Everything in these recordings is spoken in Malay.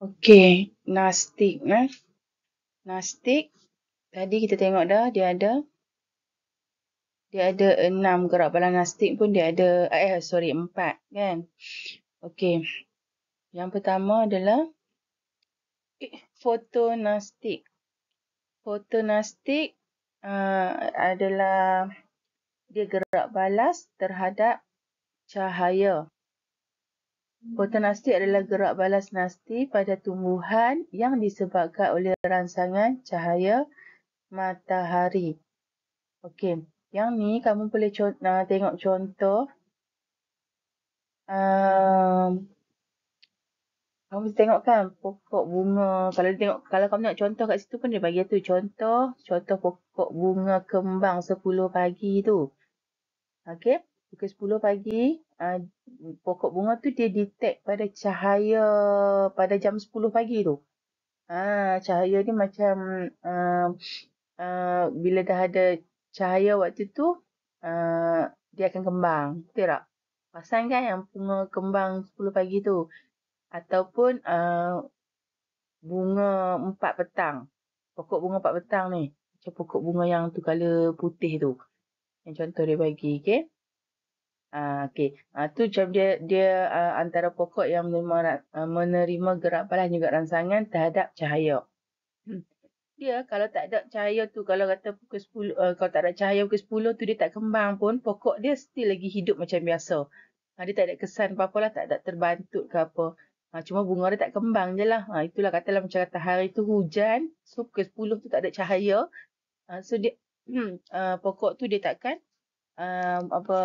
Okey, nastik Nastik tadi kita tengok dah dia ada 6 gerak balas nastik pun dia ada 4 kan. Okey. Yang pertama adalah fotonastik. Fotonastik adalah dia gerak balas terhadap cahaya. Fotonastik adalah gerak balas nasti pada tumbuhan yang disebabkan oleh rangsangan cahaya matahari. Okey, yang ni kamu boleh tengok contoh. Kamu tengok kan pokok bunga. Kalau kamu tengok contoh kat situ pun dia bagi tu contoh pokok bunga kembang 10 pagi tu. Okey, pukul 10 pagi pokok bunga tu dia detect pada cahaya pada jam 10 pagi tu. Cahaya ni macam bila dah ada cahaya waktu tu dia akan kembang. Betul tak? Perasan kan yang bunga kembang 10 pagi tu? Ataupun bunga 4 petang. Pokok bunga 4 petang ni. Macam pokok bunga yang tu colour putih tu. Yang contoh dia bagi, okey? Okey. Tu macam dia antara pokok yang menerima gerak balas juga rangsangan terhadap cahaya. Dia kalau tak ada cahaya tu, kalau kata pukul 10, kalau tak ada cahaya pukul 10 tu dia tak kembang pun, pokok dia still lagi hidup macam biasa. Dia tak ada kesan apa-apa lah, tak ada terbantut ke apa. Cuma bunga dia tak kembang je lah. Itulah katalah macam kata hari tu hujan, so pukul 10 tu tak ada cahaya. So dia pokok tu dia takkan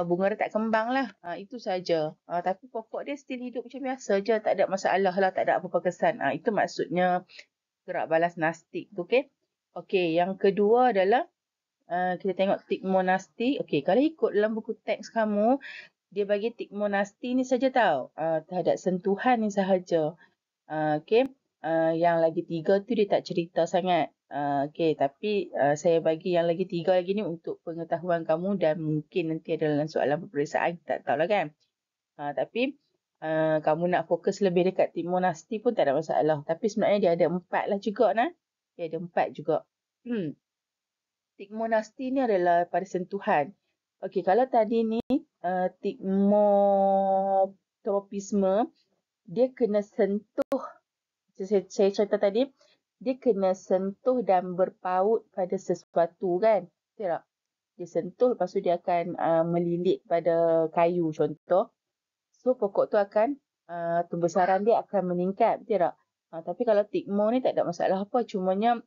bunga dia tak kembang lah. Itu saja. Tapi pokok dia still hidup macam biasa je, tak ada masalah lah, tak ada apa-apa kesan. Itu maksudnya gerak balas nastik tu, okey. Okey, yang kedua adalah kita tengok tigmonasti. Okey, kalau ikut dalam buku teks kamu, dia bagi tigmonasti ni saja tau. Terhadap sentuhan ni sahaja. Okey. Yang lagi 3 tu dia tak cerita sangat. Okey, tapi saya bagi yang lagi 3 lagi ni untuk pengetahuan kamu dan mungkin nanti ada dalam soalan peperiksaan, tak tahulah kan. Tapi kamu nak fokus lebih dekat tigmonasti pun tak ada masalah. Tapi sebenarnya dia ada 4 lah juga nah. Dia ada 4 juga. Tigmonasti ni adalah pada sentuhan. Okey, kalau tadi ni tigmotropisme, dia kena sentuh. Saya cerita tadi, dia kena sentuh dan berpaut pada sesuatu kan. Betul tak? Dia sentuh, lepas tu dia akan melilit pada kayu contoh. So pokok tu akan pembesaran dia akan meningkat, betul tak? Tapi kalau tigmo ni tak ada masalah apa. Cumanya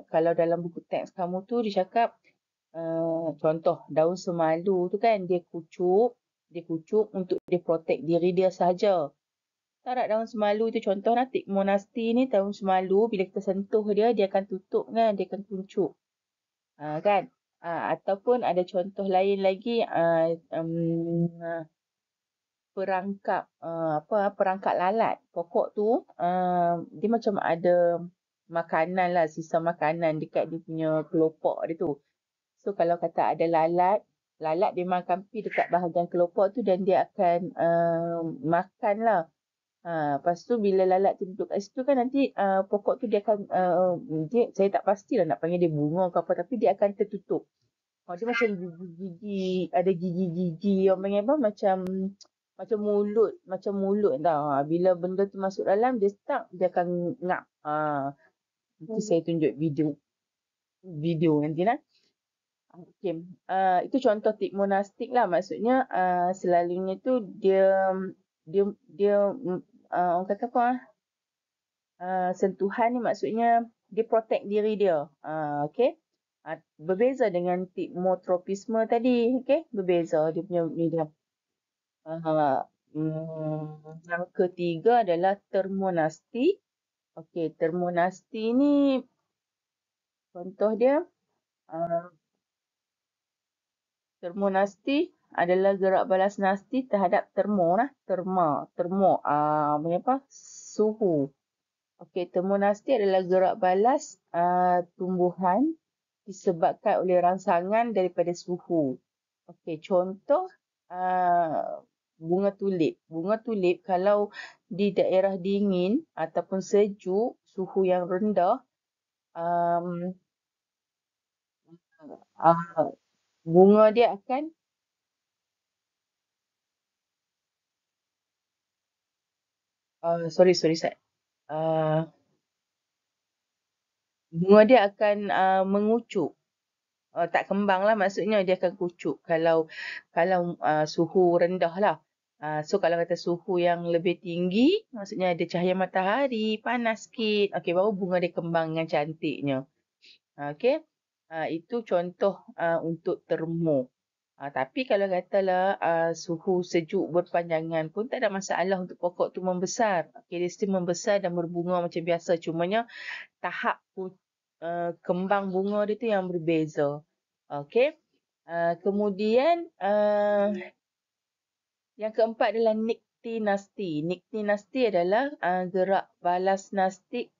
kalau dalam buku teks kamu tu dia cakap contoh daun semalu tu kan dia kucuk untuk dia protect diri dia sahaja. Tak daun semalu tu contoh lah tigmonasti ni daun semalu bila kita sentuh dia akan tutup kan, dia akan kuncup. Kan? Ataupun ada contoh lain lagi perangkap lalat. Pokok tu dia macam ada makanan lah, sisa makanan dekat dia punya kelopak dia tu. So kalau kata ada lalat dia memang akan pergi dekat bahagian kelopak tu dan dia akan makan lah. Lepas tu bila lalat tu duduk kat situ kan nanti pokok tu dia akan saya tak pastilah nak panggil dia bunga ke apa, tapi dia akan tertutup. Dia macam gigi-gigi, ada gigi-gigi orang panggil apa, macam mulut tau. Bila benda tu masuk dalam dia stuck, dia akan ngap. Nanti saya tunjuk video nanti lah. Okey. Itu contoh tigmonastik lah. Maksudnya selalunya tu dia orang kata apa? Sentuhan ni maksudnya dia protect diri dia. Okey. Berbeza dengan tigmotropisme tadi. Okey. Berbeza dia punya media. Yang ketiga adalah termonasti. Okey, termonasti ni contoh dia termonasti adalah gerak balas nasti terhadap suhu. Okey, termonasti adalah gerak balas tumbuhan disebabkan oleh rangsangan daripada suhu. Okey, contoh bunga tulip. Bunga tulip kalau di daerah dingin ataupun sejuk, suhu yang rendah, um, uh, bunga dia akan sorry Sat. Bunga dia akan mengucuk. Tak kembang lah, maksudnya dia akan kucuk kalau suhu rendah lah. So kalau kata suhu yang lebih tinggi, maksudnya ada cahaya matahari, panas sikit, okey, baru bunga dia kembang dengan cantiknya. Okey. Itu contoh untuk termo. Tapi kalau katalah suhu sejuk berpanjangan pun tak ada masalah untuk pokok tu membesar. Okey, dia still membesar dan berbunga macam biasa. Cumanya tahap kembang bunga dia tu yang berbeza. Okey. Kemudian yang keempat adalah niktinasti. Niktinasti adalah gerak balas nastik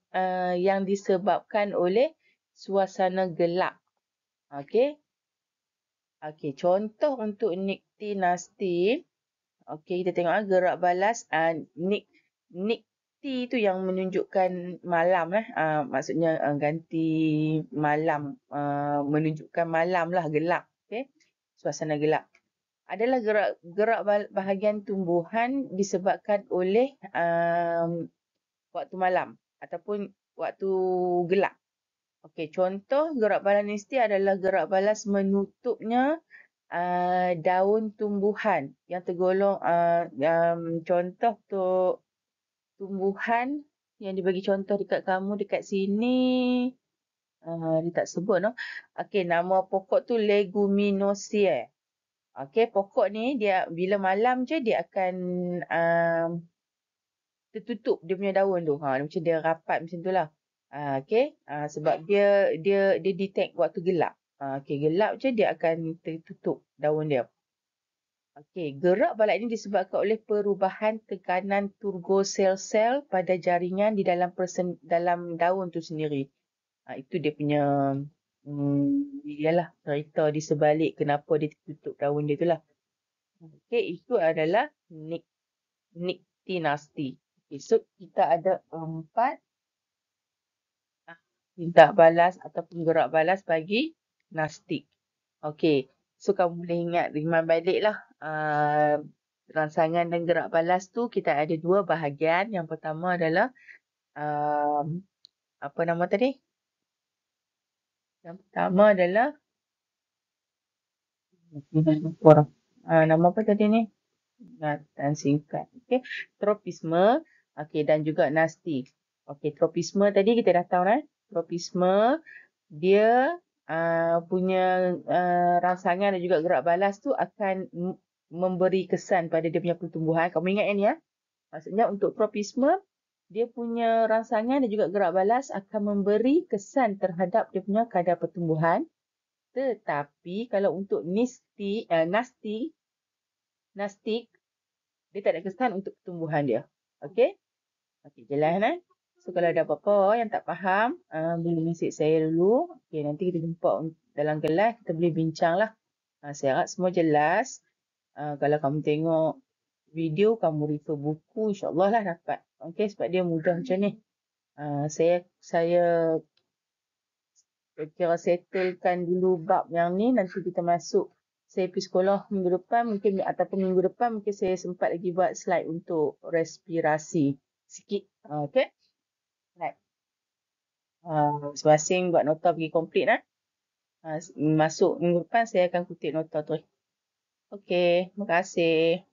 yang disebabkan oleh suasana gelap. Okey. Okey, contoh untuk niktinasti. Okey, kita tengok gerak balas nikti tu yang menunjukkan malam maksudnya ganti malam, menunjukkan malam lah, gelap. Okey. Suasana gelap. Adalah gerak bahagian tumbuhan disebabkan oleh waktu malam ataupun waktu gelap. Okey, contoh gerak balas nisti adalah gerak balas menutupnya daun tumbuhan yang tergolong contoh untuk tumbuhan yang dibagi contoh dekat kamu dekat sini. Dia tak sebut no. Okey, nama pokok tu Leguminosae. Okey, pokok ni dia bila malam je dia akan tertutup dia punya daun tu. Macam dia rapat macam tu lah. Okey, sebab dia detect waktu gelap. Okey, gelap je dia akan tertutup daun dia. Okey, gerak balat ini disebabkan oleh perubahan tekanan turgo sel-sel pada jaringan di dalam daun tu sendiri. Itu dia punya ialah cerita di sebalik kenapa dia tertutup daun dia tu lah. Okey, itu adalah niktinasti. Okay, so kita ada 4 tindak balas ataupun gerak balas bagi nastik. Okey, so kamu boleh ingat riman balik lah. Rangsangan dan gerak balas tu kita ada 2 bahagian. Yang pertama adalah apa nama tadi? Yang pertama adalah nama apa tadi ni? Dan singkat. Okey, tropisme, okey, dan juga nasti. Okey, tropisme tadi kita dah tahu tropisme dia punya rangsangan dan juga gerak balas tu akan memberi kesan pada dia punya pertumbuhan. Kamu ingat ni ya? Maksudnya untuk tropisme dia punya rangsangan dan juga gerak balas akan memberi kesan terhadap dia punya kadar pertumbuhan. Tetapi kalau untuk nastik, dia tak ada kesan untuk pertumbuhan dia. Okey? Okey, jelas. So, kalau ada apa-apa yang tak faham, boleh mesej saya dulu. Okey, nanti kita jumpa dalam kelas, kita boleh bincang lah. Saya harap semua jelas. Kalau kamu tengok video, kamu refer buku, insyaAllah lah dapat. Okey, sebab dia mudah macam ni. Saya kira settlekan dulu bab yang ni, nanti kita masuk. Saya pergi sekolah minggu depan mungkin ataupun minggu depan mungkin saya sempat lagi buat slide untuk respirasi sikit. Okey. Right. Masing-masing buat nota pergi complete masuk minggu depan saya akan kutip nota tu. Okey, terima kasih.